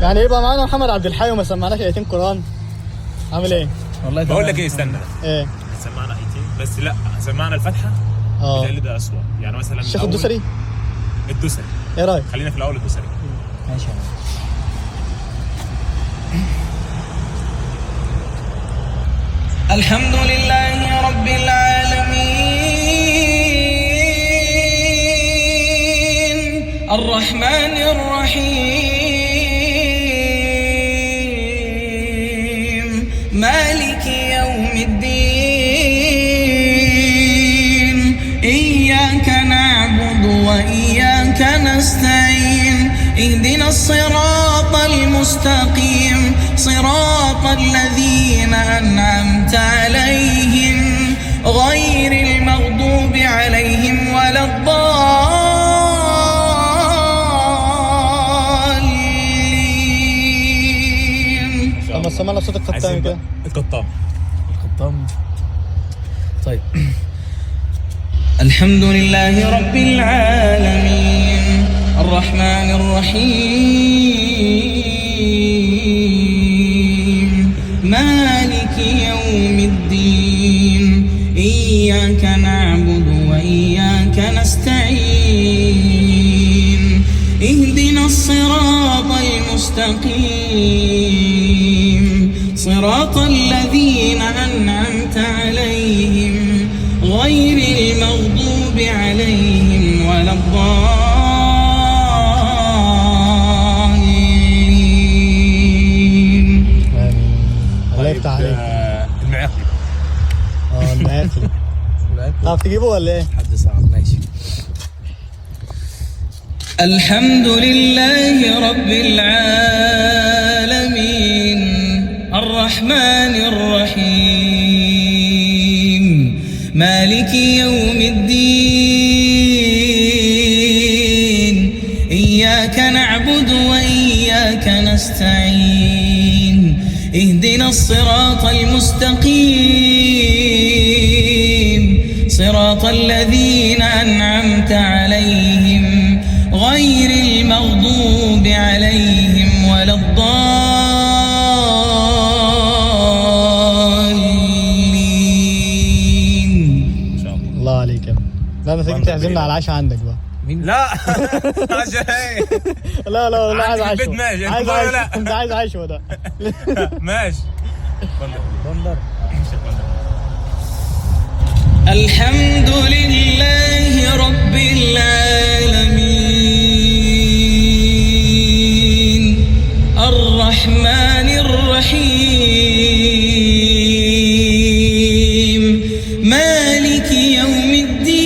يعني يبقى معانا محمد عبد الحي وما سمعناش ايتين قران، عامل ايه؟ والله بقول لك ايه، استنى ايه؟ سمعنا ايتين بس، لا سمعنا الفاتحه. بيتهيألي ده اسوء، يعني مثلا الشيخ الدوسري. الدوسري ايه رايك؟ خلينا في الاول الدوسري. ماشي. الحمد لله رب العالمين الرحمن الرحيم مالك يوم الدين إياك نعبد وإياك نستعين اهدنا الصراط المستقيم صراط الذين أنعمت عليهم غير المغضوب عليهم ولا الضالين. لما سمعنا صوت القطام كده. القطام. طيب. الحمد لله رب العالمين الرحمن الرحيم مالك يوم الدين إياك نعبد وإياك نستعين اهدنا الصراط المستقيم صراط الذين أنعمت عليهم غير المغضوب عليهم ولا الضالين. الله يفتح عليك. المعاقي. المعاقي. تعرف تجيبه ولا ايه؟ حد صعب. ماشي. الحمد لله رب العالمين الرحمن الرحيم مالك يوم الدين إياك نعبد وإياك نستعين اهدنا الصراط المستقيم صراط الذين أنعمت عليهم غير المغضوب عليهم ولا الضالين. الله عليك يا ابني. لا انا تيجي تعزمنا على العشاء عندك بقى. مين؟ لا عشان ايه؟ لا عايز عندي في عشوة. البيت ماشي، عايز انت عشوة. لا. انت عايز عشوة ده. ماشي. بندر. الحمد لله رب العالمين الرحمن الرحيم مالك يوم الدين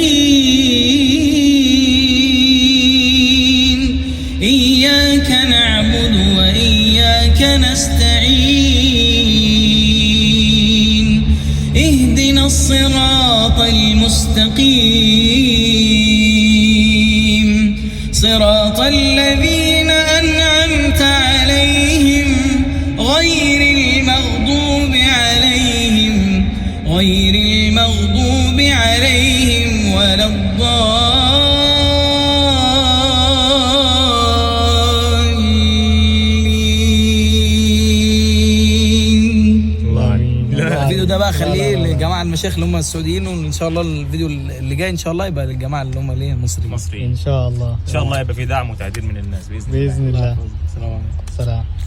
إياك نعبد وإياك نستعين اهدنا الصراط المستقيم صراط الذين أنعمت عليهم غير المغضوب عليهم ولا الضالين. الفيديو ده بقى خليه للجماعه المشايخ اللي هم السعوديين، وان شاء الله الفيديو اللي جاي ان شاء الله يبقى للجماعه اللي هم المصريين ان شاء الله ان شاء الله يبقى في دعم وتقدير من الناس باذن الله. السلام عليكم.